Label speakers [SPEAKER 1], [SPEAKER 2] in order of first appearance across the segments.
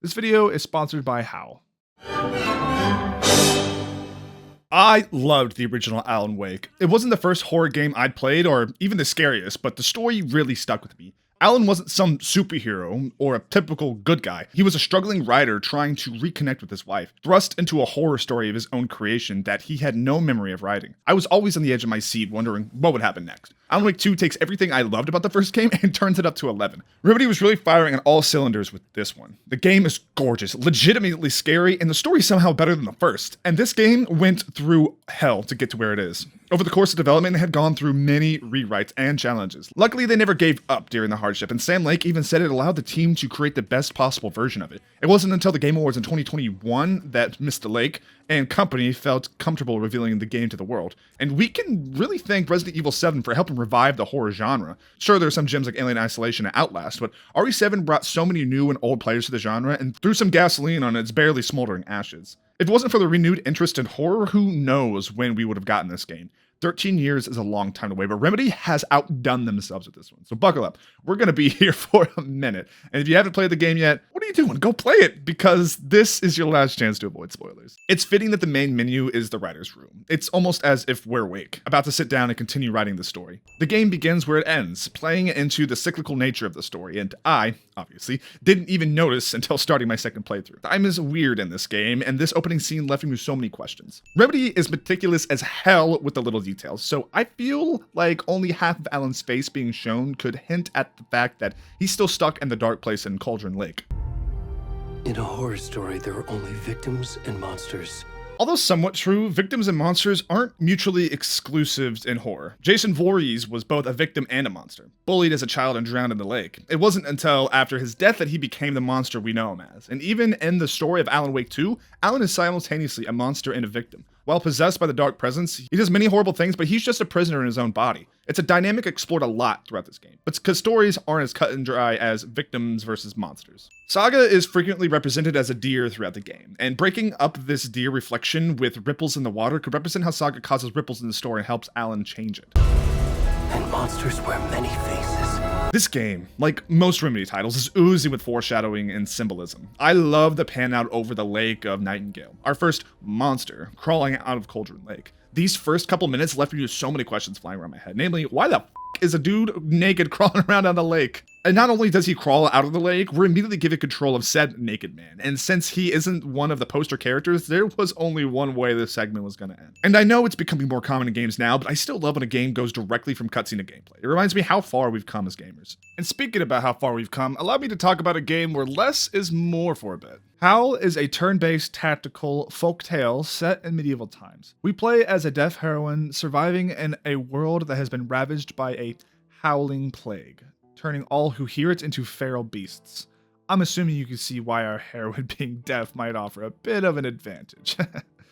[SPEAKER 1] This video is sponsored by Howl. I loved the original Alan Wake. It wasn't the first horror game I'd played, or even the scariest, but the story really stuck with me. Alan wasn't some superhero or a typical good guy. He was a struggling writer trying to reconnect with his wife, thrust into a horror story of his own creation that he had no memory of writing. I was always on the edge of my seat wondering what would happen next. Alan Wake 2 takes everything I loved about the first game and turns it up to 11. Remedy was really firing on all cylinders with this one. The game is gorgeous, legitimately scary, and the story is somehow better than the first. And this game went through hell to get to where it is. Over the course of development, it had gone through many rewrites and challenges. Luckily, they never gave up during the hardship, and Sam Lake even said it allowed the team to create the best possible version of it. It wasn't until the Game Awards in 2021 that Mr. Lake and company felt comfortable revealing the game to the world. And we can really thank Resident Evil 7 for helping revive the horror genre. Sure, there are some gems like Alien Isolation and Outlast, but RE7 brought so many new and old players to the genre and threw some gasoline on its barely smoldering ashes. If it wasn't for the renewed interest in horror, who knows when we would have gotten this game. 13 years is a long time to wait, but Remedy has outdone themselves with this one. So buckle up. We're going to be here for a minute. And if you haven't played the game yet, what are you doing? Go play it, because this is your last chance to avoid spoilers. It's fitting that the main menu is the writer's room. It's almost as if we're awake, about to sit down and continue writing the story. The game begins where it ends, playing into the cyclical nature of the story, and I, obviously, didn't even notice until starting my second playthrough. Time is weird in this game, and this opening scene left me with so many questions. Remedy is meticulous as hell with the little details, so I feel like only half of Alan's face being shown could hint at the fact that he's still stuck in the dark place in Cauldron Lake.
[SPEAKER 2] In a horror story, there are only victims and monsters.
[SPEAKER 1] Although somewhat true, victims and monsters aren't mutually exclusive in horror. Jason Voorhees was both a victim and a monster, bullied as a child and drowned in the lake. It wasn't until after his death that he became the monster we know him as. And even in the story of Alan Wake 2, Alan is simultaneously a monster and a victim. While possessed by the dark presence, he does many horrible things, but he's just a prisoner in his own body. It's a dynamic explored a lot throughout this game, but because stories aren't as cut and dry as victims versus monsters. Saga is frequently represented as a deer throughout the game, and breaking up this deer reflection with ripples in the water could represent how Saga causes ripples in the story and helps Alan change it.
[SPEAKER 2] And monsters wear many faces.
[SPEAKER 1] This game, like most Remedy titles, is oozing with foreshadowing and symbolism. I love the pan out over the lake of Nightingale, our first monster crawling out of Cauldron Lake. These first couple minutes left me with so many questions flying around my head, namely, why the f is a dude naked crawling around on the lake? And not only does he crawl out of the lake, we're immediately given control of said naked man. And since he isn't one of the poster characters, there was only one way this segment was going to end. And I know it's becoming more common in games now, but I still love when a game goes directly from cutscene to gameplay. It reminds me how far we've come as gamers. And speaking about how far we've come, allow me to talk about a game where less is more for a bit. Howl is a turn-based tactical folk tale set in medieval times. We play as a deaf heroine surviving in a world that has been ravaged by a howling plague, turning all who hear it into feral beasts. I'm assuming you can see why our heroine being deaf might offer a bit of an advantage.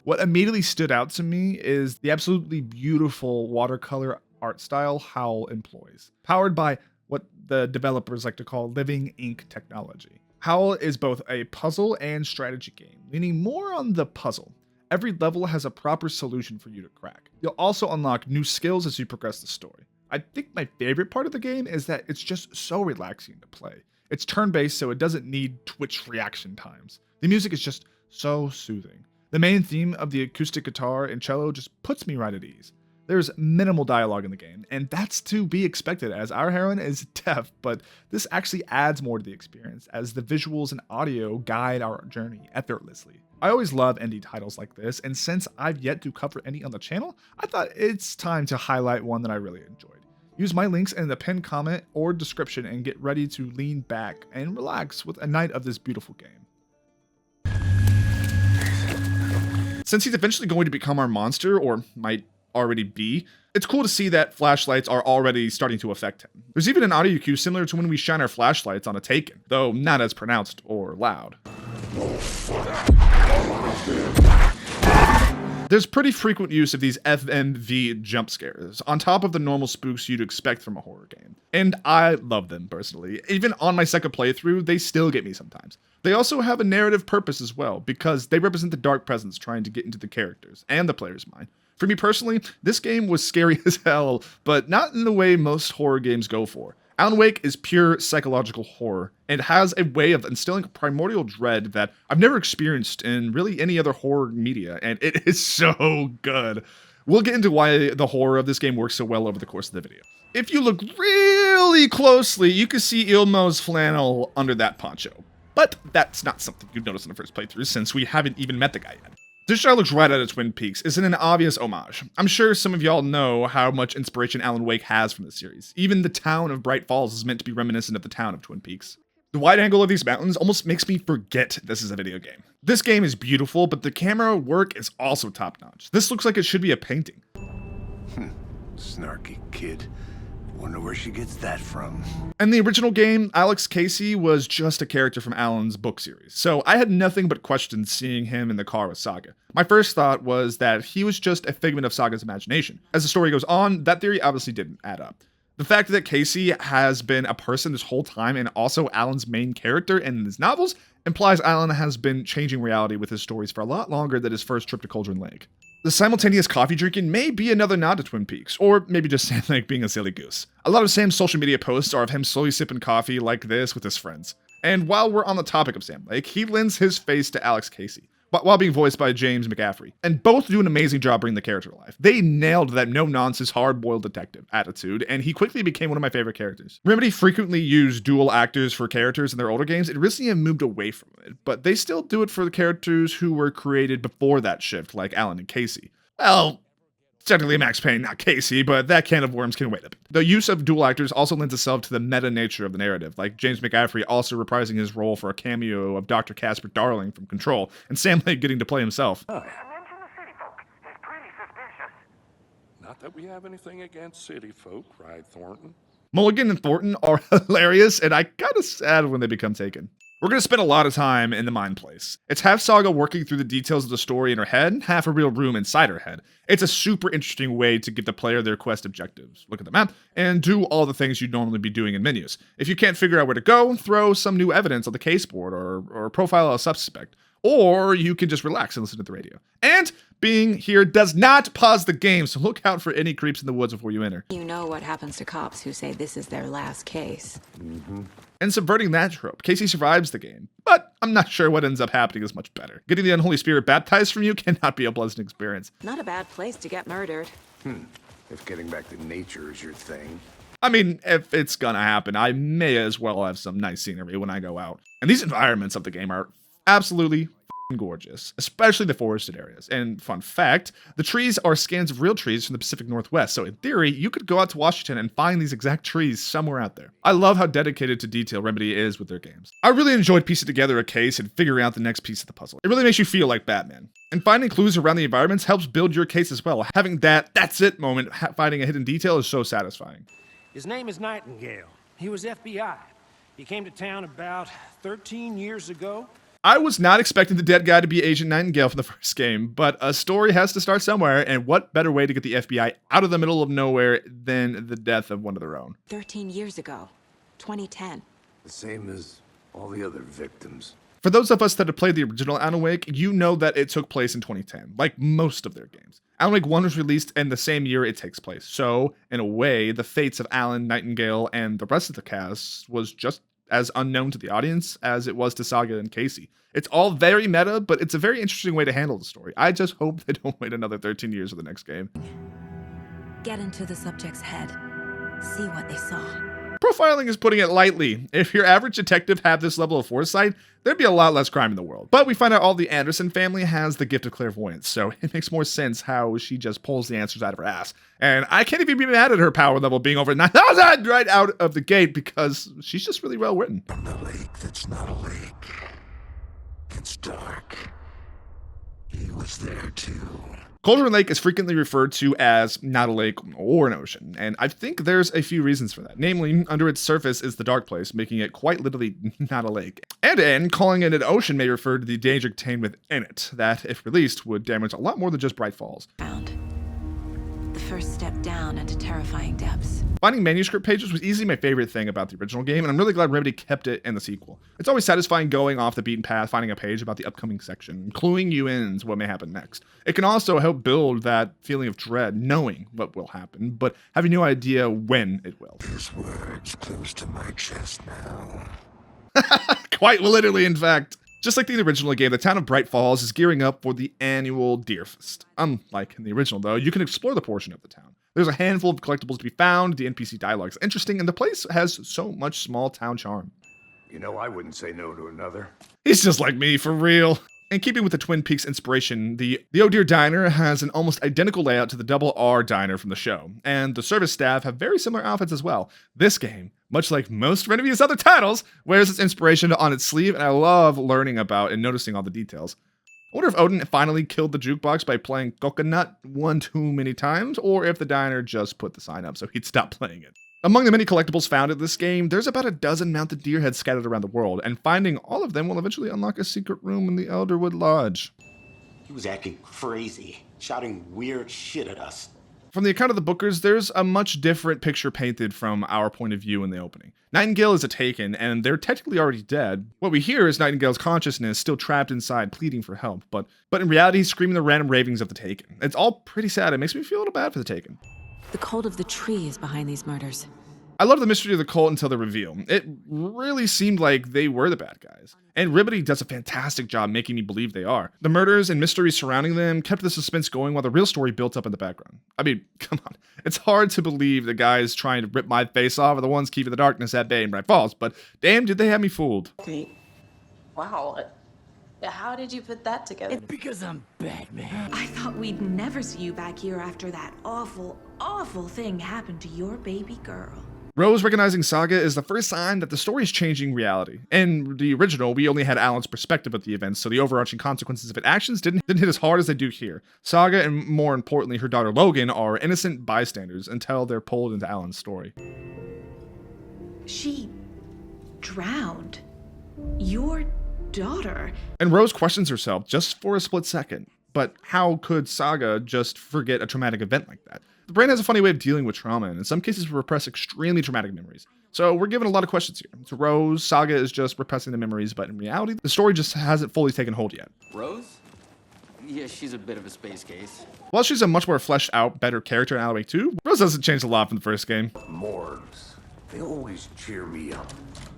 [SPEAKER 1] What immediately stood out to me is the absolutely beautiful watercolor art style Howl employs, powered by what the developers like to call living ink technology. Howl is both a puzzle and strategy game, leaning more on the puzzle. Every level has a proper solution for you to crack. You'll also unlock new skills as you progress the story. I think my favorite part of the game is that it's just so relaxing to play. It's turn-based, so it doesn't need Twitch reaction times. The music is just so soothing. The main theme of the acoustic guitar and cello just puts me right at ease. There's minimal dialogue in the game, and that's to be expected as our heroine is deaf, but this actually adds more to the experience as the visuals and audio guide our journey effortlessly. I always love indie titles like this, and since I've yet to cover any on the channel, I thought it's time to highlight one that I really enjoyed. Use my links in the pinned comment or description and get ready to lean back and relax with a night of this beautiful game. Since he's eventually going to become our monster, or might already be, it's cool to see that flashlights are already starting to affect him. There's even an audio cue similar to when we shine our flashlights on a Taken, though not as pronounced or loud. There's pretty frequent use of these FMV jump scares, on top of the normal spooks you'd expect from a horror game. And I love them personally. Even on my second playthrough, they still get me sometimes. They also have a narrative purpose as well, because they represent the dark presence trying to get into the characters and the player's mind. For me personally, this game was scary as hell, but not in the way most horror games go for. Alan Wake is pure psychological horror and has a way of instilling a primordial dread that I've never experienced in really any other horror media, and it is so good. We'll get into why the horror of this game works so well over the course of the video. If you look really closely, you can see Ilmo's flannel under that poncho. But that's not something you'd notice in the first playthrough, since we haven't even met the guy yet. This shot looks right out of Twin Peaks. Isn't an obvious homage? I'm sure some of y'all know how much inspiration Alan Wake has from this series. Even the town of Bright Falls is meant to be reminiscent of the town of Twin Peaks. The wide angle of these mountains almost makes me forget this is a video game. This game is beautiful, but the camera work is also top-notch. This looks like it should be a painting.
[SPEAKER 3] Snarky kid. Wonder where she gets that from.
[SPEAKER 1] In the original game, Alex Casey was just a character from Alan's book series, so I had nothing but questions seeing him in the car with Saga. My first thought was that he was just a figment of Saga's imagination. As the story goes on, that theory obviously didn't add up. The fact that Casey has been a person this whole time and also Alan's main character in his novels implies Alan has been changing reality with his stories for a lot longer than his first trip to Cauldron Lake. The simultaneous coffee drinking may be another nod to Twin Peaks, or maybe just Sam Lake being a silly goose. A lot of Sam's social media posts are of him slowly sipping coffee like this with his friends. And while we're on the topic of Sam Lake, he lends his face to Alex Casey, while being voiced by James McCaffrey. And both do an amazing job bringing the character to life. They nailed that no-nonsense, hard-boiled detective attitude, and he quickly became one of my favorite characters. Remedy frequently used dual actors for characters in their older games. It recently have moved away from it, but they still do it for the characters who were created before that shift, like Alan and Casey. Well, technically Max Payne, not Casey, but that can of worms can wait a bit. The use of dual actors also lends itself to the meta nature of the narrative, like James McCaffrey also reprising his role for a cameo of Dr. Casper Darling from Control, and Sam Lake getting to play himself.
[SPEAKER 4] Mention the city folk. He's pretty suspicious. Not that we have anything against city folk, right, Thornton?
[SPEAKER 1] Mulligan and Thornton are hilarious, and I kinda sad when they become taken. We're going to spend a lot of time in the Mind Place. It's half Saga working through the details of the story in her head, half a real room inside her head. It's a super interesting way to give the player their quest objectives. Look at the map, and do all the things you'd normally be doing in menus. If you can't figure out where to go, throw some new evidence on the case board, or profile a suspect. Or you can just relax and listen to the radio. And being here does not pause the game, so look out for any creeps in the woods before you enter.
[SPEAKER 5] You know what happens to cops who say this is their last case.
[SPEAKER 1] And subverting that trope, Casey survives the game, but I'm not sure what ends up happening is much better. Getting the Unholy Spirit baptized from you cannot be a pleasant experience.
[SPEAKER 5] Not a bad place to get murdered.
[SPEAKER 3] If getting back to nature is your thing.
[SPEAKER 1] I mean, if it's gonna happen, I may as well have some nice scenery when I go out. And these environments of the game are absolutely gorgeous, especially the forested areas. And fun fact, the trees are scans of real trees from the Pacific Northwest, so in theory, you could go out to Washington and find these exact trees somewhere out there. I love how dedicated to detail Remedy is with their games. I really enjoyed piecing together a case and figuring out the next piece of the puzzle. It really makes you feel like Batman. And finding clues around the environments helps build your case as well. Having that "that's it" moment, finding a hidden detail is so satisfying.
[SPEAKER 6] His name is Nightingale. He was FBI. He came to town about 13 years ago.
[SPEAKER 1] I was not expecting the dead guy to be Agent Nightingale from the first game, but a story has to start somewhere, and what better way to get the FBI out of the middle of nowhere than the death of one of their own?
[SPEAKER 5] 13 years ago. 2010.
[SPEAKER 3] The same as all the other victims.
[SPEAKER 1] For those of us that have played the original Alan Wake, you know that it took place in 2010, like most of their games. Alan Wake 1 was released in the same year it takes place, so, in a way, the fates of Alan, Nightingale, and the rest of the cast was just as unknown to the audience as it was to Saga and Casey. It's all very meta, but it's a very interesting way to handle the story. I just hope they don't wait another 13 years for the next game.
[SPEAKER 5] Get into the subject's head. See what they saw.
[SPEAKER 1] Profiling is putting it lightly. If your average detective had this level of foresight, there'd be a lot less crime in the world. But we find out all the Anderson family has the gift of clairvoyance, so it makes more sense how she just pulls the answers out of her ass. And I can't even be mad at her power level being over 9,000 right out of the gate because she's just really well written.
[SPEAKER 4] From the lake that's not a lake. It's dark. He was there too.
[SPEAKER 1] Cauldron Lake is frequently referred to as not a lake or an ocean, and I think there's a few reasons for that. Namely, under its surface is the dark place, making it quite literally not a lake. And calling it an ocean may refer to the danger contained within it, that, if released, would damage a lot more than just Bright Falls.
[SPEAKER 5] Found. The first step down into terrifying depths.
[SPEAKER 1] Finding manuscript pages was easily my favorite thing about the original game, and I'm really glad Remedy kept it in the sequel. It's always satisfying going off the beaten path, finding a page about the upcoming section, cluing you in to what may happen next. It can also help build that feeling of dread, knowing what will happen, but having no idea when it will.
[SPEAKER 4] His words close to my chest now.
[SPEAKER 1] Quite literally, in fact. Just like the original game, the town of Bright Falls is gearing up for the annual Deerfest. Unlike in the original, though, you can explore the portion of the town. There's a handful of collectibles to be found, the NPC dialogue is interesting, and the place has so much small town charm.
[SPEAKER 3] You know, I wouldn't say no to another.
[SPEAKER 1] He's just like me, for real. In keeping with the Twin Peaks inspiration, the Oh Dear Diner has an almost identical layout to the Double R Diner from the show, and the service staff have very similar outfits as well. This game, much like most Remedy's other titles, wears its inspiration on its sleeve, and I love learning about and noticing all the details. I wonder if Odin finally killed the jukebox by playing Coconut one too many times, or if the diner just put the sign up so he'd stop playing it. Among the many collectibles found in this game, there's about a dozen mounted deer heads scattered around the world, and finding all of them will eventually unlock a secret room in the Elderwood Lodge.
[SPEAKER 7] He was acting crazy, shouting weird shit at us.
[SPEAKER 1] From the account of the bookers, there's a much different picture painted from our point of view in the opening. Nightingale is a Taken, and they're technically already dead. What we hear is Nightingale's consciousness still trapped inside, pleading for help, but in reality, he's screaming the random ravings of the Taken. It's all pretty sad. It makes me feel a little bad for the Taken.
[SPEAKER 5] The cult of the tree is behind these murders.
[SPEAKER 1] I love the mystery of the cult until the reveal. It really seemed like they were the bad guys. And Remedy does a fantastic job making me believe they are. The murders and mysteries surrounding them kept the suspense going while the real story built up in the background. I mean, come on. It's hard to believe the guys trying to rip my face off are the ones keeping the darkness at bay in Bright Falls, but damn, did they have me fooled.
[SPEAKER 8] Wow. How did you put that together?
[SPEAKER 9] Because I'm Batman.
[SPEAKER 10] I thought we'd never see you back here after that awful, awful thing happened to your baby girl.
[SPEAKER 1] Rose recognizing Saga is the first sign that the story is changing reality. In the original, we only had Alan's perspective of the events, so the overarching consequences of its actions didn't hit as hard as they do here. Saga, and more importantly her daughter Logan, are innocent bystanders until they're pulled into Alan's story.
[SPEAKER 10] She drowned. Your daughter.
[SPEAKER 1] And Rose questions herself just for a split second. But how could Saga just forget a traumatic event like that? The brain has a funny way of dealing with trauma, and in some cases repress extremely traumatic memories. So we're given a lot of questions here. To Rose, Saga is just repressing the memories, but in reality, the story just hasn't fully taken hold yet.
[SPEAKER 9] Rose? Yeah, she's a bit of a space case.
[SPEAKER 1] While she's a much more fleshed out, better character in Alan Wake 2, Rose doesn't change a lot from the first game.
[SPEAKER 3] Morgues. They always cheer me up.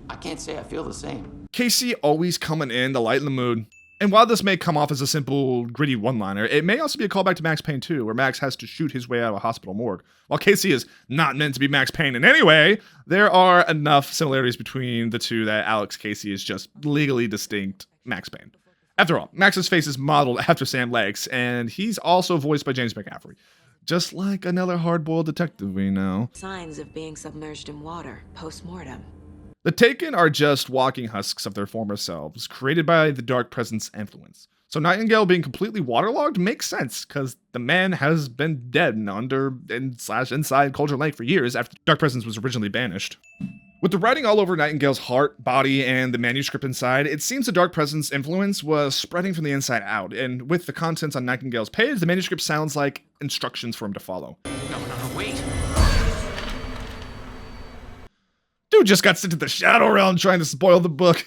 [SPEAKER 9] I can't say I feel the same.
[SPEAKER 1] Casey always coming in to lighten the mood. And while this may come off as a simple, gritty one-liner, it may also be a callback to Max Payne 2, where Max has to shoot his way out of a hospital morgue. While Casey is not meant to be Max Payne in any way, there are enough similarities between the two that Alex Casey is just legally distinct Max Payne. After all, Max's face is modeled after Sam Lake's, and he's also voiced by James McCaffrey. Just like another hard-boiled detective we know.
[SPEAKER 5] Signs of being submerged in water, post-mortem.
[SPEAKER 1] The Taken are just walking husks of their former selves, created by the Dark Presence influence. So Nightingale being completely waterlogged makes sense, because the man has been dead inside Cauldron Lake for years after Dark Presence was originally banished. With the writing all over Nightingale's heart, body, and the manuscript inside, it seems the Dark Presence influence was spreading from the inside out, and with the contents on Nightingale's page, the manuscript sounds like instructions for him to follow.
[SPEAKER 9] No, wait.
[SPEAKER 1] Dude just got sent to the Shadow Realm trying to spoil the book.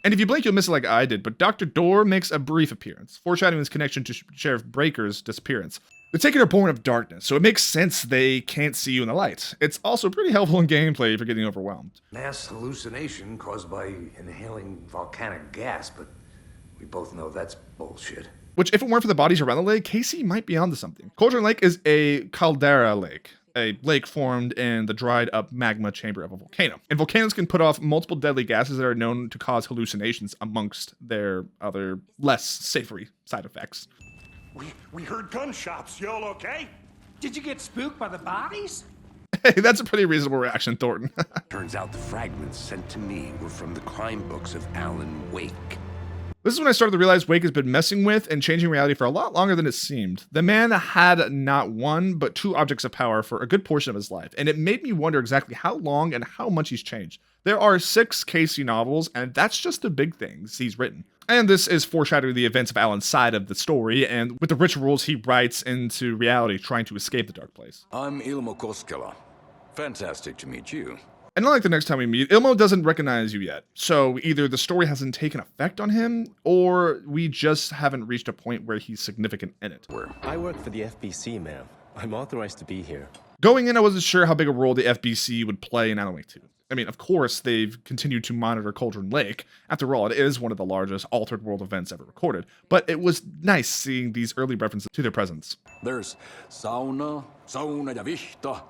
[SPEAKER 1] And if you blink, you'll miss it like I did, but Dr. Dorr makes a brief appearance, foreshadowing his connection to Sheriff Breaker's disappearance. The Taken are born of darkness, so it makes sense they can't see you in the light. It's also pretty helpful in gameplay if you're getting overwhelmed.
[SPEAKER 3] Mass hallucination caused by inhaling volcanic gas, but we both know that's bullshit.
[SPEAKER 1] Which, if it weren't for the bodies around the lake, Casey might be onto something. Cauldron Lake is a caldera lake, a lake formed in the dried up magma chamber of a volcano. And volcanoes can put off multiple deadly gases that are known to cause hallucinations amongst their other less savory side effects.
[SPEAKER 6] We heard gunshots. Y'all okay? Did you get spooked by the bodies?
[SPEAKER 1] Hey, that's a pretty reasonable reaction, Thornton.
[SPEAKER 2] Turns out the fragments sent to me were from the crime books of Alan Wake.
[SPEAKER 1] This is when I started to realize Wake has been messing with and changing reality for a lot longer than it seemed. The man had not one, but two objects of power for a good portion of his life, and it made me wonder exactly how long and how much he's changed. There are 6 Casey novels, and that's just the big things he's written. And this is foreshadowing the events of Alan's side of the story, and with the rituals he writes into reality trying to escape the dark place.
[SPEAKER 11] I'm Ilmo Koskela. Fantastic to meet you.
[SPEAKER 1] And unlike the next time we meet, Ilmo doesn't recognize you yet. So either the story hasn't taken effect on him, or we just haven't reached a point where he's significant in it.
[SPEAKER 12] I work for the FBC, ma'am. I'm authorized to be here.
[SPEAKER 1] Going in, I wasn't sure how big a role the FBC would play in Alan Wake 2. I mean, of course, they've continued to monitor Cauldron Lake. After all, it is one of the largest altered world events ever recorded. But it was nice seeing these early references to their presence.
[SPEAKER 11] There's sauna ja vihta.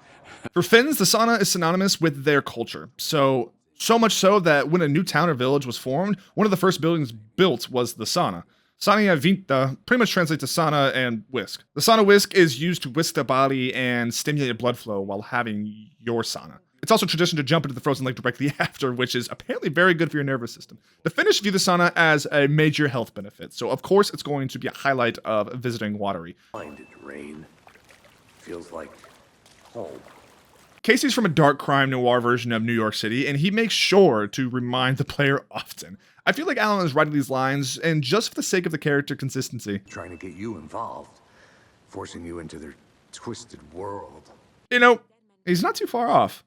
[SPEAKER 1] For Finns, the sauna is synonymous with their culture. So much so that when a new town or village was formed, one of the first buildings built was the sauna. Sauna ja vinta pretty much translates to sauna and whisk. The sauna whisk is used to whisk the body and stimulate blood flow while having your sauna. It's also tradition to jump into the frozen lake directly after, which is apparently very good for your nervous system. The Finnish view the sauna as a major health benefit, so of course it's going to be a highlight of visiting Watery.
[SPEAKER 3] Find it rain. Feels like home.
[SPEAKER 1] Casey's from a dark crime noir version of New York City, and he makes sure to remind the player often. I feel like Alan is writing these lines, and just for the sake of the character consistency.
[SPEAKER 3] Trying to get you involved, forcing you into their twisted world.
[SPEAKER 1] You know, he's not too far off.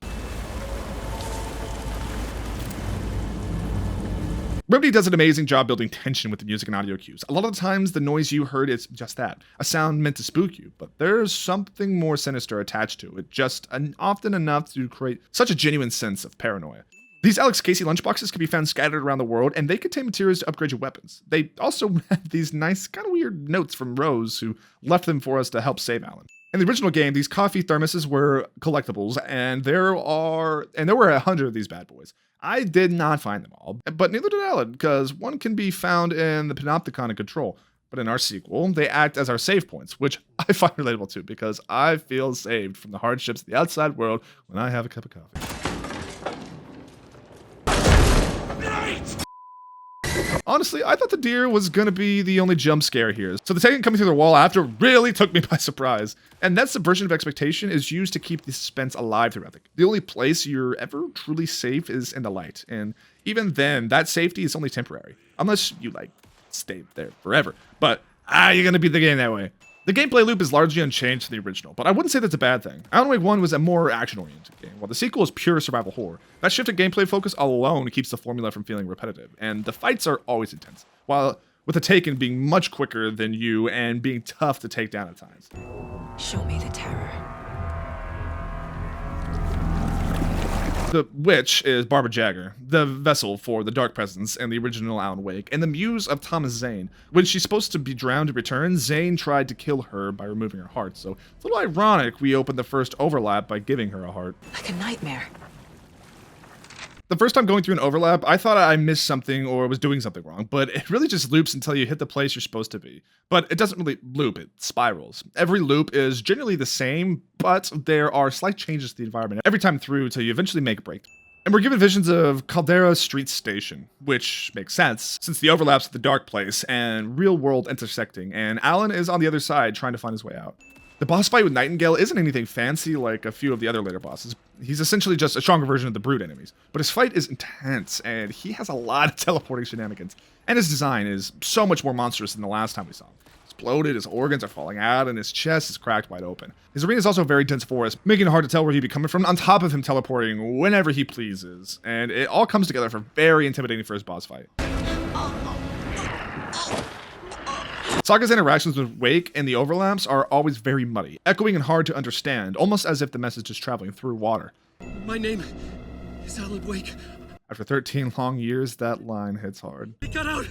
[SPEAKER 1] Remedy does an amazing job building tension with the music and audio cues. A lot of the times, the noise you heard is just that, a sound meant to spook you, but there's something more sinister attached to it, just often enough to create such a genuine sense of paranoia. These Alex Casey lunchboxes can be found scattered around the world, and they contain materials to upgrade your weapons. They also have these nice, kind of weird notes from Rose, who left them for us to help save Alan. In the original game, these coffee thermoses were collectibles, and there were 100 of these bad boys. I did not find them all, but neither did Alan, because one can be found in the Panopticon in Control. But in our sequel, they act as our save points, which I find relatable too, because I feel saved from the hardships of the outside world when I have a cup of coffee. Honestly, I thought the deer was gonna be the only jump scare here, so the Taken coming through the wall after really took me by surprise. And that subversion of expectation is used to keep the suspense alive throughout the game. The only place you're ever truly safe is in the light, and even then, that safety is only temporary. Unless you, stay there forever. But, you're gonna beat the game that way. The gameplay loop is largely unchanged from the original, but I wouldn't say that's a bad thing. Alan Wake 1 was a more action-oriented game, while the sequel is pure survival horror. That shift in gameplay focus alone keeps the formula from feeling repetitive, and the fights are always intense, while with the Taken being much quicker than you and being tough to take down at times.
[SPEAKER 5] Show me the terror.
[SPEAKER 1] The witch is Barbara Jagger, the vessel for the Dark Presence in the original Alan Wake, and the muse of Thomas Zane. When she's supposed to be drowned in return, Zane tried to kill her by removing her heart, so it's a little ironic we opened the first overlap by giving her a heart.
[SPEAKER 5] Like a nightmare.
[SPEAKER 1] The first time going through an overlap, I thought I missed something or was doing something wrong, but it really just loops until you hit the place you're supposed to be. But it doesn't really loop, it spirals. Every loop is generally the same, but there are slight changes to the environment every time through until you eventually make a break. And we're given visions of Caldera Street Station, which makes sense, since the overlaps with the Dark Place and real world intersecting, and Alan is on the other side trying to find his way out. The boss fight with Nightingale isn't anything fancy like a few of the other later bosses. He's essentially just a stronger version of the Brood enemies. But his fight is intense, and he has a lot of teleporting shenanigans. And his design is so much more monstrous than the last time we saw him. He's bloated, his organs are falling out, and his chest is cracked wide open. His arena is also a very dense forest, making it hard to tell where he'd be coming from, on top of him teleporting whenever he pleases. And it all comes together for very intimidating first boss fight. Saga's interactions with Wake and the overlaps are always very muddy, echoing and hard to understand, almost as if the message is traveling through water.
[SPEAKER 13] My name is Alan Wake.
[SPEAKER 1] After 13 long years, that line hits hard.
[SPEAKER 13] I got out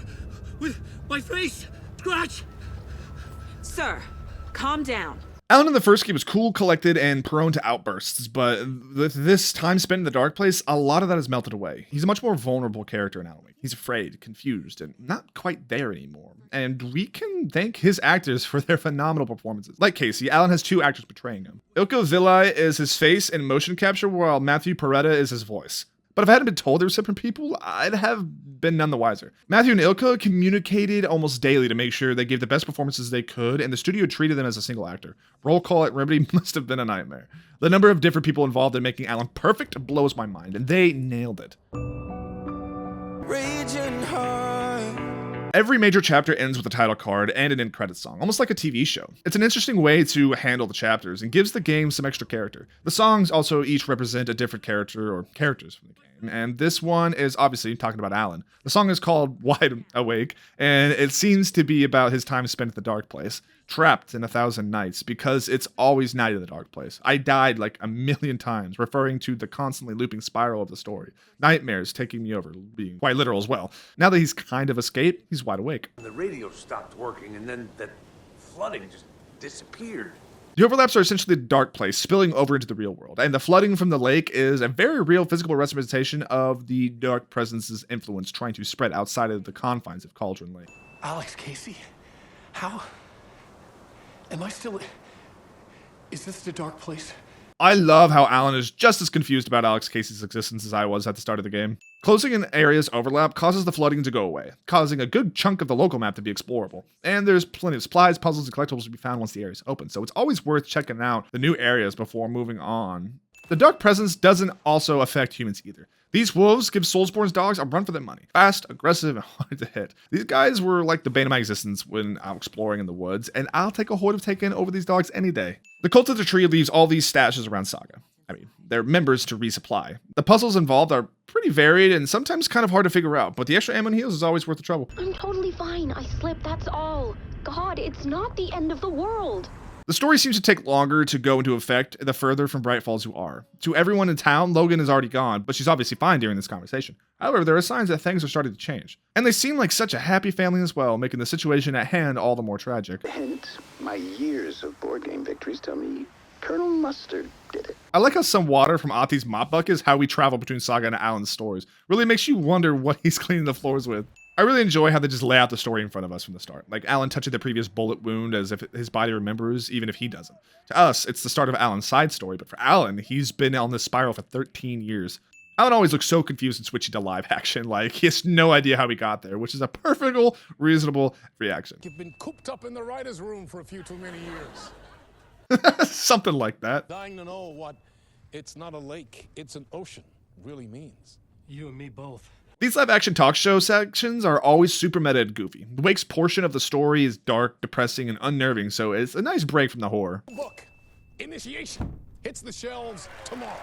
[SPEAKER 13] with my face scratched.
[SPEAKER 10] Sir, calm down.
[SPEAKER 1] Alan in the first game was cool, collected, and prone to outbursts, but with this time spent in the Dark Place, a lot of that has melted away. He's a much more vulnerable character in Alan Wake. He's afraid, confused, and not quite there anymore. And we can thank his actors for their phenomenal performances. Like Casey, Alan has two actors portraying him. Ilko Vilai is his face in motion capture, while Matthew Peretta is his voice. But if I hadn't been told they were separate people, I'd have been none the wiser. Matthew and Ilka communicated almost daily to make sure they gave the best performances they could, and the studio treated them as a single actor. Roll call at Remedy must have been a nightmare. The number of different people involved in making Alan perfect blows my mind, and they nailed it.
[SPEAKER 13] Raging high.
[SPEAKER 1] Every major chapter ends with a title card and an end credits song, almost like a TV show. It's an interesting way to handle the chapters and gives the game some extra character. The songs also each represent a different character or characters from the game, and this one is obviously talking about Alan. The song is called Wide Awake, and it seems to be about his time spent at the dark place, trapped in 1,000 nights, because it's always night in the dark place. I died like a million times, referring to the constantly looping spiral of the story. Nightmares taking me over, being quite literal as well. Now that he's kind of escaped, he's wide awake.
[SPEAKER 3] The radio stopped working, and then that flooding just disappeared.
[SPEAKER 1] The overlaps are essentially the dark place spilling over into the real world, and the flooding from the lake is a very real physical representation of the dark presence's influence trying to spread outside of the confines of Cauldron Lake.
[SPEAKER 2] Alex Casey? How? Am I still... Is this the dark place?
[SPEAKER 1] I love how Alan is just as confused about Alex Casey's existence as I was at the start of the game. Closing an area's overlap causes the flooding to go away, causing a good chunk of the local map to be explorable. And there's plenty of supplies, puzzles, and collectibles to be found once the area's open, so it's always worth checking out the new areas before moving on. The dark presence doesn't also affect humans either. These wolves give Soulsborne's dogs a run for their money. Fast, aggressive, and hard to hit. These guys were like the bane of my existence when I'm exploring in the woods, and I'll take a horde of taken over these dogs any day. The Cult of the Tree leaves all these stashes around Saga. I mean, they're members to resupply. The puzzles involved are pretty varied and sometimes kind of hard to figure out, but the extra ammo and heals is always worth the trouble.
[SPEAKER 14] I'm totally fine. I slipped, that's all. God, it's not the end of the world.
[SPEAKER 1] The story seems to take longer to go into effect the further from Bright Falls you are. To everyone in town, Logan is already gone, but she's obviously fine during this conversation. However, there are signs that things are starting to change. And they seem like such a happy family as well, making the situation at hand all the more tragic.
[SPEAKER 15] Hence, my years of board game victories tell me Colonel Mustard did it.
[SPEAKER 1] I like how some water from Ahti's mop bucket is how we travel between Saga and Alan's stories. Really makes you wonder what he's cleaning the floors with. I really enjoy how they just lay out the story in front of us from the start. Like Alan touching the previous bullet wound as if his body remembers, even if he doesn't. To us, it's the start of Alan's side story, but for Alan, he's been on this spiral for 13 years. Alan always looks so confused and switching to live action, like he has no idea how he got there, which is a perfectly reasonable reaction.
[SPEAKER 16] You've been cooped up in the writer's room for a few too many years.
[SPEAKER 1] Something like that.
[SPEAKER 16] Dying to know what "it's not a lake, it's an ocean" really means.
[SPEAKER 6] You and me both.
[SPEAKER 1] These live-action talk show sections are always super meta and goofy. The Wake's portion of the story is dark, depressing, and unnerving, so it's a nice break from the horror.
[SPEAKER 16] Book, Initiation, hits the shelves tomorrow.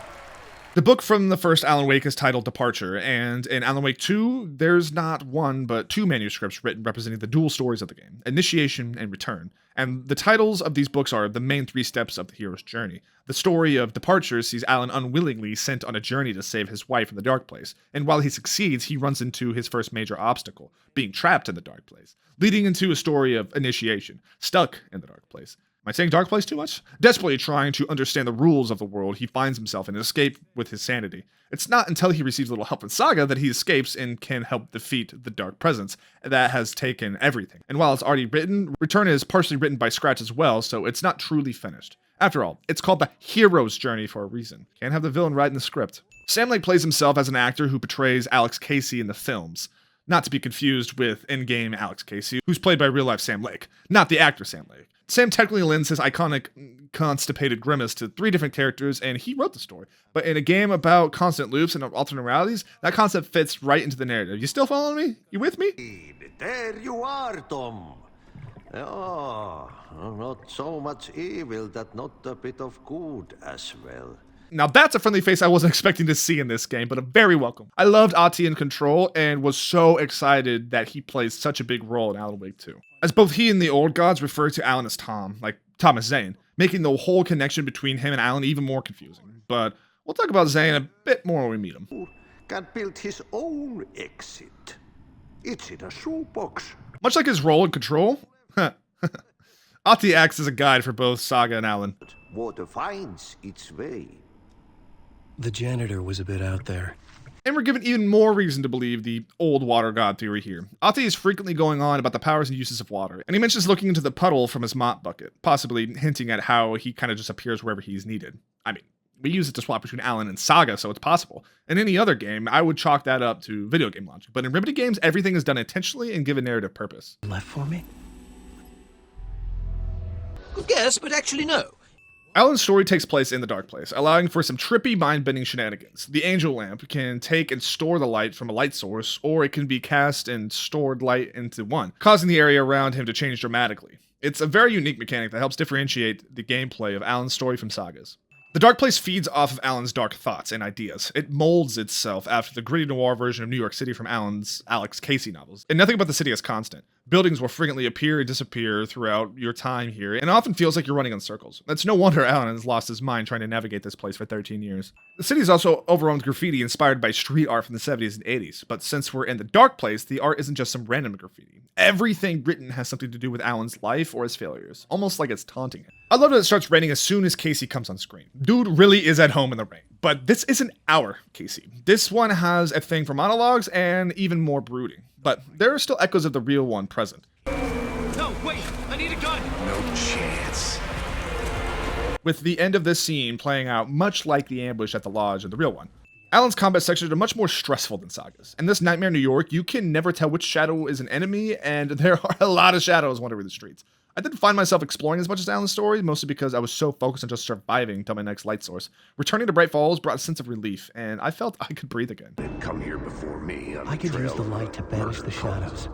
[SPEAKER 1] The book from the first Alan Wake is titled Departure, and in Alan Wake 2, there's not one, but two manuscripts written representing the dual stories of the game, Initiation and Return. And the titles of these books are the main three steps of the hero's journey. The story of Departure sees Alan unwillingly sent on a journey to save his wife in the dark place, and while he succeeds, he runs into his first major obstacle, being trapped in the dark place, leading into a story of initiation, stuck in the dark place. Am I saying dark place too much? Desperately trying to understand the rules of the world he finds himself in and escape with his sanity. It's not until he receives a little help from Saga that he escapes and can help defeat the dark presence that has taken everything. And while it's already written, Return is partially written by scratch as well, so it's not truly finished. After all, it's called the hero's journey for a reason. Can't have the villain writing the script. Sam Lake plays himself as an actor who portrays Alex Casey in the films. Not to be confused with in-game Alex Casey, who's played by real-life Sam Lake, not the actor Sam Lake. Sam technically lends his iconic constipated grimace to 3 different characters, and he wrote the story. But in a game about constant loops and alternate realities, that concept fits right into the narrative. You still following me? You with me?
[SPEAKER 17] There you are, Tom. Oh, not so much evil that not a bit of good as well.
[SPEAKER 1] Now that's a friendly face I wasn't expecting to see in this game, but a very welcome. I loved Ahti in Control and was so excited that he plays such a big role in Alan Wake 2. As both he and the old gods refer to Alan as Tom, like Thomas Zane, making the whole connection between him and Alan even more confusing. But we'll talk about Zane a bit more when we meet him.
[SPEAKER 17] Can build his own exit. It's in a shoebox.
[SPEAKER 1] Much like his role in Control, Ahti acts as a guide for both Saga and Alan.
[SPEAKER 17] Water finds its way.
[SPEAKER 2] The janitor was a bit out there.
[SPEAKER 1] And we're given even more reason to believe the old water god theory here. Ahti is frequently going on about the powers and uses of water, and he mentions looking into the puddle from his mop bucket, possibly hinting at how he kind of just appears wherever he's needed. I mean, We use it to swap between Alan and Saga, so it's possible. In any other game, I would chalk that up to video game logic. But in Remedy games, everything is done intentionally and given narrative purpose.
[SPEAKER 6] Left for me?
[SPEAKER 13] Good guess, but actually no.
[SPEAKER 1] Alan's story takes place in the Dark Place, allowing for some trippy, mind-bending shenanigans. The Angel Lamp can take and store the light from a light source, or it can be cast and stored light into one, causing the area around him to change dramatically. It's a very unique mechanic that helps differentiate the gameplay of Alan's story from Saga's. The Dark Place feeds off of Alan's dark thoughts and ideas. It molds itself after the gritty noir version of New York City from Alan's Alex Casey novels. And nothing about the city is constant. Buildings will frequently appear and disappear throughout your time here, and it often feels like you're running in circles. It's no wonder Alan has lost his mind trying to navigate this place for 13 years. The city is also overrun with graffiti inspired by street art from the 70s and 80s, but since we're in the Dark Place, the art isn't just some random graffiti. Everything written has something to do with Alan's life or his failures, almost like it's taunting him. I love that it starts raining as soon as Casey comes on screen. Dude really is at home in the rain. But this isn't our Casey. This one has a thing for monologues and even more brooding. But there are still echoes of the real one present.
[SPEAKER 13] No, wait! I need a gun!
[SPEAKER 2] No chance.
[SPEAKER 1] With the end of this scene playing out much like the ambush at the lodge of the real one. Alan's combat sections are much more stressful than Saga's. In this Nightmare New York, you can never tell which shadow is an enemy, and there are a lot of shadows wandering the streets. I didn't find myself exploring as much as Alan's story, mostly because I was so focused on just surviving till my next light source. Returning to Bright Falls brought a sense of relief, and I felt I could breathe again.
[SPEAKER 2] They'd come here before me.
[SPEAKER 6] I could use the light to banish the shadows.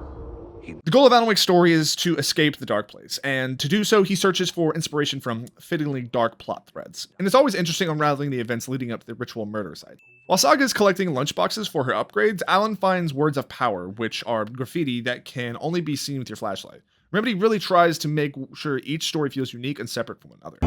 [SPEAKER 1] The goal of Alan Wake's story is to escape the Dark Place, and to do so, he searches for inspiration from fittingly dark plot threads. And it's always interesting unraveling the events leading up to the ritual murder site. While Saga is collecting lunchboxes for her upgrades, Alan finds words of power, which are graffiti that can only be seen with your flashlight. Remedy really tries to make sure each story feels unique and separate from another.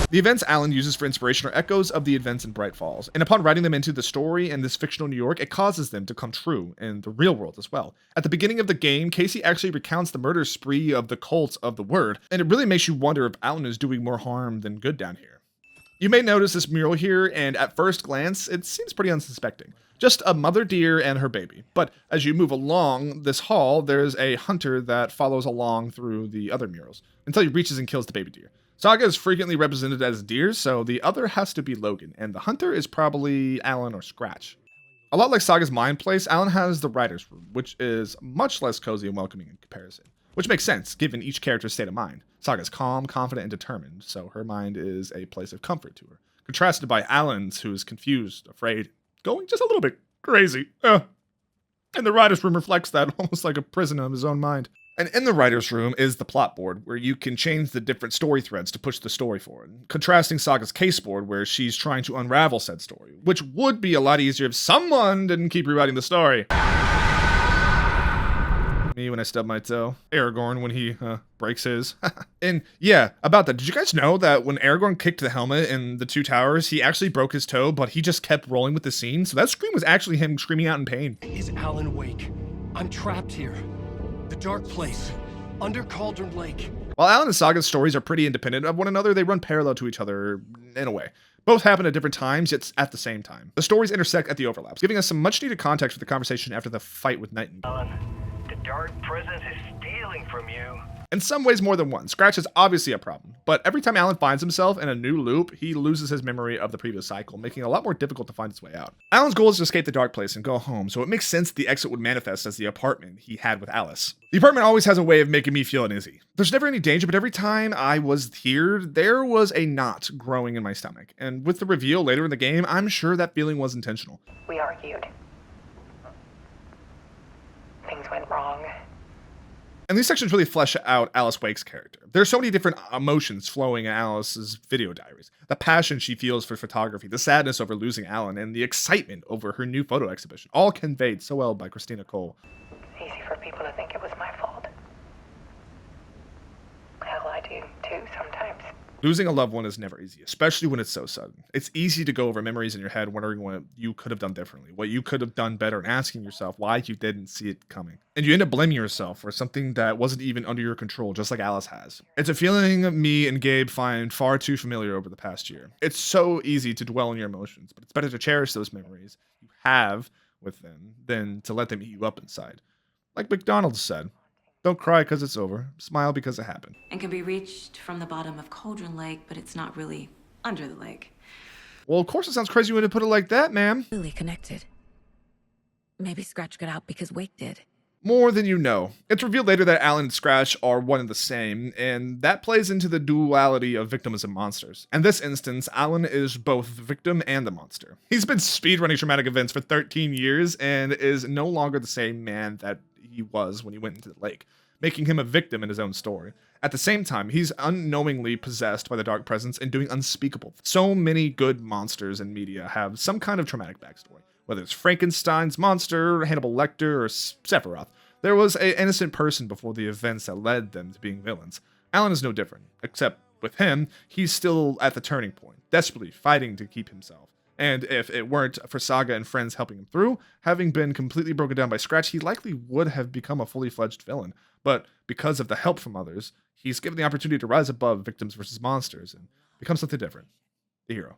[SPEAKER 1] The events Alan uses for inspiration are echoes of the events in Bright Falls, and upon writing them into the story in this fictional New York, it causes them to come true in the real world as well. At the beginning of the game, Casey actually recounts the murder spree of the cults of the Word, and it really makes you wonder if Alan is doing more harm than good down here. You may notice this mural here, and at first glance, it seems pretty unsuspecting. Just a mother deer and her baby. But as you move along this hall, there's a hunter that follows along through the other murals, until he reaches and kills the baby deer. Saga is frequently represented as deer, so the other has to be Logan, and the hunter is probably Alan or Scratch. A lot like Saga's Mind Place, Alan has the writer's room, which is much less cozy and welcoming in comparison. Which makes sense, given each character's state of mind. Saga's calm, confident, and determined, so her mind is a place of comfort to her. Contrasted by Alan's, who is confused, afraid, going just a little bit crazy. And the writer's room reflects that, almost like a prison of his own mind. And in the writer's room is the plot board, where you can change the different story threads to push the story forward. Contrasting Saga's case board, where she's trying to unravel said story, which would be a lot easier if someone didn't keep rewriting the story. Me when I stub my toe. Aragorn when he breaks his. And yeah, about that, did you guys know that when Aragorn kicked the helmet in the Two Towers, he actually broke his toe, but he just kept rolling with the scene? So that scream was actually him screaming out in pain.
[SPEAKER 2] Is Alan Wake? I'm trapped here. The Dark Place. Under Cauldron Lake.
[SPEAKER 1] While Alan and Saga's stories are pretty independent of one another, they run parallel to each other in a way. Both happen at different times, yet at the same time. The stories intersect at the overlaps, giving us some much needed context for the conversation after the fight with Nightingale.
[SPEAKER 18] Alan, the Dark Presence is stealing from you.
[SPEAKER 1] In some ways more than one. Scratch is obviously a problem, but every time Alan finds himself in a new loop, he loses his memory of the previous cycle, making it a lot more difficult to find his way out. Alan's goal is to escape the Dark Place and go home, so it makes sense the exit would manifest as the apartment he had with Alice. The apartment always has a way of making me feel uneasy. There's never any danger, but every time I was here, there was a knot growing in my stomach. And with the reveal later in the game, I'm sure that feeling was intentional.
[SPEAKER 8] We argued. Things went wrong.
[SPEAKER 1] And these sections really flesh out Alice Wake's character. There's so many different emotions flowing in Alice's video diaries. The passion she feels for photography, the sadness over losing Alan, and the excitement over her new photo exhibition, all conveyed so well by Christina Cole.
[SPEAKER 8] It's easy for people to think it was my fault. Hell, I do too sometimes.
[SPEAKER 1] Losing a loved one is never easy, especially when it's so sudden. It's easy to go over memories in your head, wondering what you could have done differently, what you could have done better, and asking yourself why you didn't see it coming. And you end up blaming yourself for something that wasn't even under your control, just like Alice has. It's a feeling me and Gabe find far too familiar over the past year. It's so easy to dwell on your emotions, but it's better to cherish those memories you have with them than to let them eat you up inside. Like McDonald's said, Don't cry because it's over. Smile because it happened.
[SPEAKER 10] And can be reached from the bottom of Cauldron Lake, but it's not really under the lake.
[SPEAKER 1] Well, of course it sounds crazy when you put it like that, ma'am.
[SPEAKER 5] Really connected. Maybe Scratch got out because Wake did.
[SPEAKER 1] More than you know. It's revealed later that Alan and Scratch are one and the same, and that plays into the duality of victims and monsters. In this instance, Alan is both the victim and the monster. He's been speedrunning traumatic events for 13 years and is no longer the same man that he was when he went into the lake, making him a victim in his own story. At the same time, he's unknowingly possessed by the dark presence and doing unspeakable. So many good monsters in media have some kind of traumatic backstory. Whether it's Frankenstein's monster, Hannibal Lecter, or Sephiroth, there was an innocent person before the events that led them to being villains. Alan is no different, except with him, he's still at the turning point, desperately fighting to keep himself. And if it weren't for Saga and friends helping him through, having been completely broken down by Scratch, he likely would have become a fully fledged villain. But because of the help from others, he's given the opportunity to rise above victims versus monsters and become something different. The hero.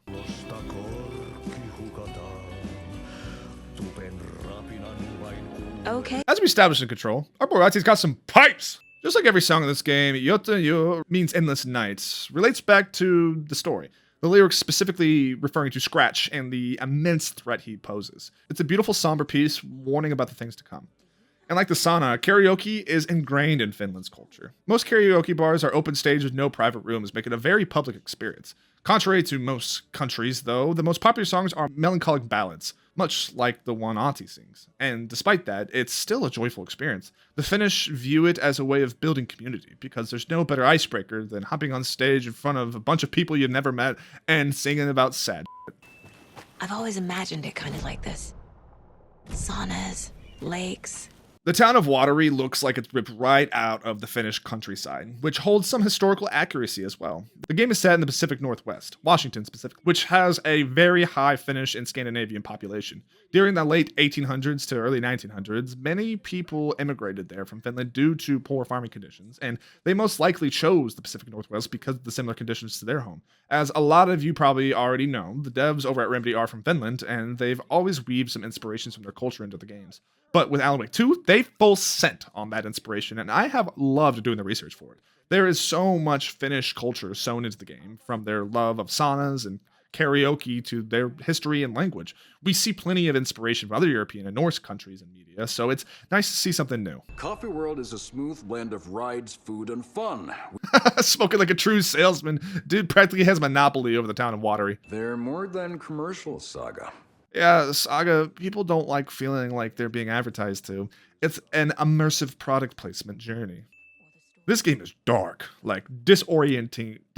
[SPEAKER 5] Okay.
[SPEAKER 1] As we established in Control, our boy Ahti's got some pipes! Just like every song in this game, Yota Yo means endless nights, relates back to the story. The lyrics specifically referring to Scratch and the immense threat he poses. It's a beautiful somber piece warning about the things to come. And like the sauna, karaoke is ingrained in Finland's culture. Most karaoke bars are open stage with no private rooms, making it a very public experience. Contrary to most countries, though, the most popular songs are melancholic ballads, much like the one Ahti sings. And despite that, it's still a joyful experience. The Finnish view it as a way of building community, because there's no better icebreaker than hopping on stage in front of a bunch of people you've never met and singing about sad shit.
[SPEAKER 5] I've always imagined it kind of like this. Saunas, lakes.
[SPEAKER 1] The town of Watery looks like it's ripped right out of the Finnish countryside, which holds some historical accuracy as well. The game is set in the Pacific Northwest, Washington specifically, which has a very high Finnish and Scandinavian population. During the late 1800s to early 1900s, many people immigrated there from Finland due to poor farming conditions, and they most likely chose the Pacific Northwest because of the similar conditions to their home. As a lot of you probably already know, the devs over at Remedy are from Finland, and they've always weaved some inspirations from their culture into the games. But with Alan Wake 2, they full sent on that inspiration, and I have loved doing the research for it. There is so much Finnish culture sewn into the game, from their love of saunas and karaoke to their history and language. We see plenty of inspiration from other European and Norse countries and media, so it's nice to see something new.
[SPEAKER 11] Coffee World is a smooth blend of rides, food, and fun.
[SPEAKER 1] Spoken like a true salesman. Dude practically has monopoly over the town of Watery.
[SPEAKER 11] They're more than commercials, Saga.
[SPEAKER 1] Yeah, Saga, people don't like feeling like they're being advertised to. It's an immersive product placement journey. This game is dark, disorientingly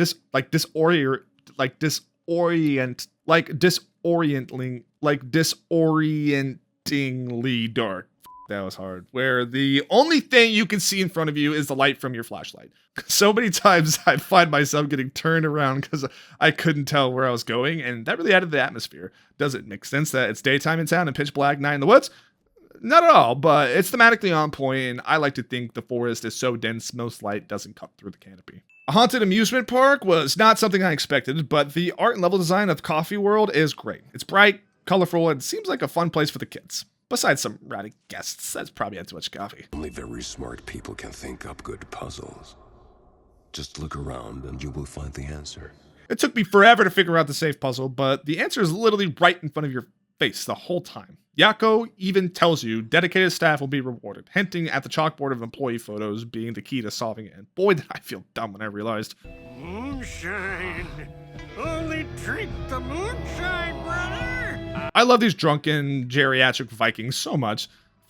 [SPEAKER 1] dark. That was hard. Where the only thing you can see in front of you is the light from your flashlight. So many times I find myself getting turned around because I couldn't tell where I was going, and that really added to the atmosphere. Does it make sense that it's daytime in town and pitch black night in the woods? Not at all, but it's thematically on point, and I like to think the forest is so dense most light doesn't cut through the canopy. A haunted amusement park was not something I expected, but the art and level design of Coffee World is great. It's bright, colorful, and seems like a fun place for the kids. Besides some rowdy guests, that's probably had too much coffee.
[SPEAKER 19] Only very smart people can think up good puzzles. Just look around and you will find the answer.
[SPEAKER 1] It took me forever to figure out the safe puzzle, but the answer is literally right in front of your face the whole time. Yako even tells you dedicated staff will be rewarded, hinting at the chalkboard of employee photos being the key to solving it. And boy, did I feel dumb when I realized.
[SPEAKER 13] Moonshine! Only drink the moonshine, brother!
[SPEAKER 1] I love these drunken geriatric Vikings so much.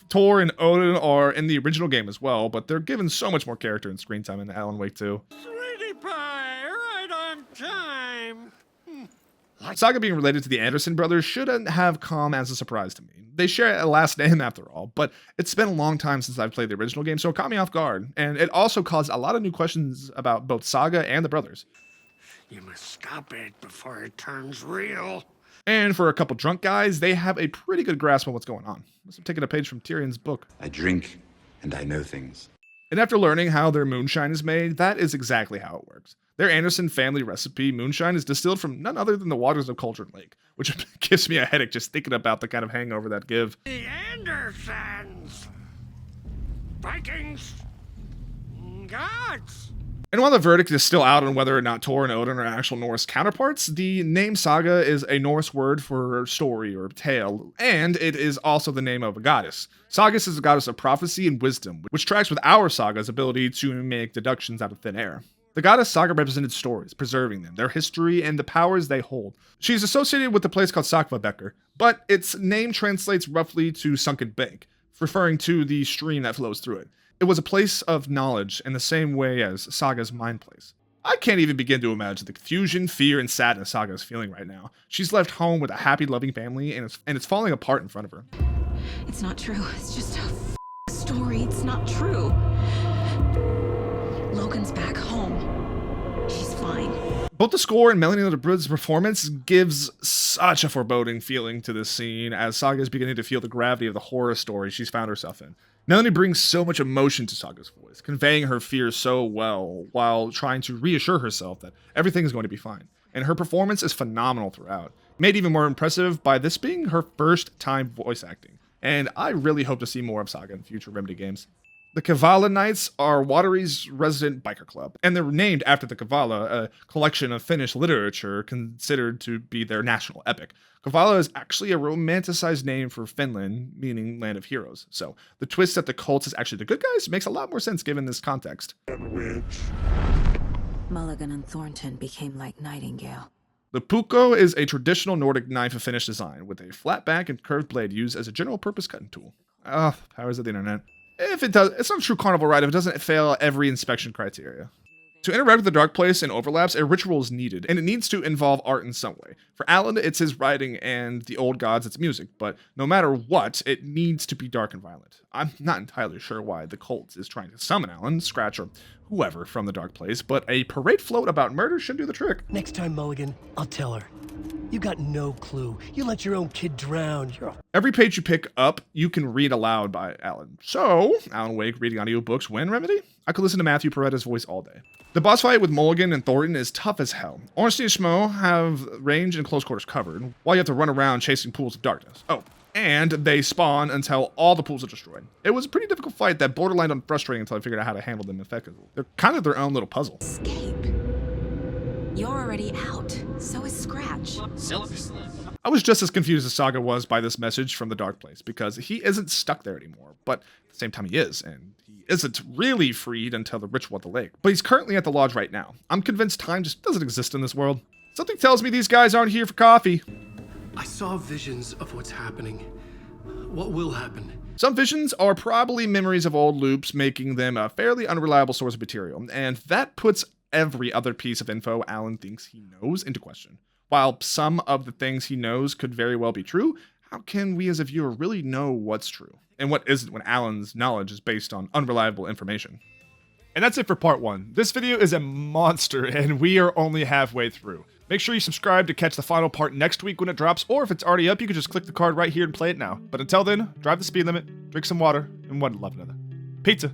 [SPEAKER 1] Tor and Odin are in the original game as well, but they're given so much more character and screen time in Alan Wake 2.
[SPEAKER 13] Sweetie pie, right on time!
[SPEAKER 1] Saga being related to the Anderson brothers shouldn't have come as a surprise to me. They share a last name after all, but it's been a long time since I've played the original game, so it caught me off guard, and it also caused a lot of new questions about both Saga and the brothers.
[SPEAKER 13] You must stop it before it turns real.
[SPEAKER 1] And for a couple drunk guys, they have a pretty good grasp on what's going on. Must have taken a page from Tyrion's book.
[SPEAKER 20] I drink, and I know things.
[SPEAKER 1] And after learning how their moonshine is made, that is exactly how it works. Their Anderson family recipe moonshine is distilled from none other than the waters of Cauldron Lake, which gives me a headache just thinking about the kind of hangover that give.
[SPEAKER 13] The Andersons! Vikings! Fighting gods!
[SPEAKER 1] And while the verdict is still out on whether or not Thor and Odin are actual Norse counterparts, the name Saga is a Norse word for story or tale, and it is also the name of a goddess. Saga is a goddess of prophecy and wisdom, which tracks with our Saga's ability to make deductions out of thin air. The goddess Saga represented stories, preserving them, their history, and the powers they hold. She is associated with the place called Sakvabekkr, but its name translates roughly to sunken bank, referring to the stream that flows through it. It was a place of knowledge in the same way as Saga's mind place. I can't even begin to imagine the confusion, fear, and sadness Saga is feeling right now. She's left home with a happy, loving family, and it's falling apart in front of her.
[SPEAKER 10] It's not true. It's just a story. It's not true. Logan's back home. She's fine.
[SPEAKER 1] Both the score and Melanie Labrud's performance gives such a foreboding feeling to this scene as Saga is beginning to feel the gravity of the horror story she's found herself in. Melanie brings so much emotion to Saga's voice, conveying her fears so well while trying to reassure herself that everything is going to be fine. And her performance is phenomenal throughout, made even more impressive by this being her first time voice acting. And I really hope to see more of Saga in future Remedy games. The Kavala Knights are Wateri's resident biker club, and they're named after the Kavala, a collection of Finnish literature considered to be their national epic. Kavala is actually a romanticized name for Finland, meaning land of heroes. So the twist that the cult is actually the good guys makes a lot more sense given this context.
[SPEAKER 5] Mulligan and Thornton became like Nightingale.
[SPEAKER 1] The Puukko is a traditional Nordic knife of Finnish design, with a flat back and curved blade used as a general-purpose cutting tool. Powers of the internet. If it does, it's not a true carnival ride if it doesn't fail every inspection criteria. To interact with the Dark Place and overlaps, a ritual is needed, and it needs to involve art in some way. For Alan, it's his writing, and the old gods, it's music, but no matter what, it needs to be dark and violent. I'm not entirely sure why the cult is trying to summon Alan, Scratch, or whoever from the Dark Place, but a parade float about murder should do the trick.
[SPEAKER 13] Next time, Mulligan, I'll tell her. You got no clue. You let your own kid drown.
[SPEAKER 1] Every page you pick up, you can read aloud by Alan. So, Alan Wake reading audiobooks when Remedy? I could listen to Matthew Peretta's voice all day. The boss fight with Mulligan and Thornton is tough as hell. Ornstein and Schmo have range and close quarters covered, while you have to run around chasing pools of darkness. Oh, and they spawn until all the pools are destroyed. It was a pretty difficult fight that borderlined on frustrating until I figured out how to handle them effectively. They're kind of their own little puzzle.
[SPEAKER 5] Escape. You're already out. So is Scratch.
[SPEAKER 1] I was just as confused as Saga was by this message from the Dark Place, because he isn't stuck there anymore, but at the same time he is, and he isn't really freed until the ritual at the lake. But he's currently at the lodge right now. I'm convinced time just doesn't exist in this world. Something tells me these guys aren't here for coffee.
[SPEAKER 2] I saw visions of what's happening. What will happen?
[SPEAKER 1] Some visions are probably memories of old loops, making them a fairly unreliable source of material, and that puts every other piece of info Alan thinks he knows into question. While some of the things he knows could very well be true, how can we as a viewer really know what's true and what isn't when Alan's knowledge is based on unreliable information? And that's it for part 1. This video is a monster and we are only halfway through. Make sure you subscribe to catch the final part next week when it drops, or if it's already up, you can just click the card right here and play it now. But until then, drive the speed limit, drink some water, and one love another. Pizza!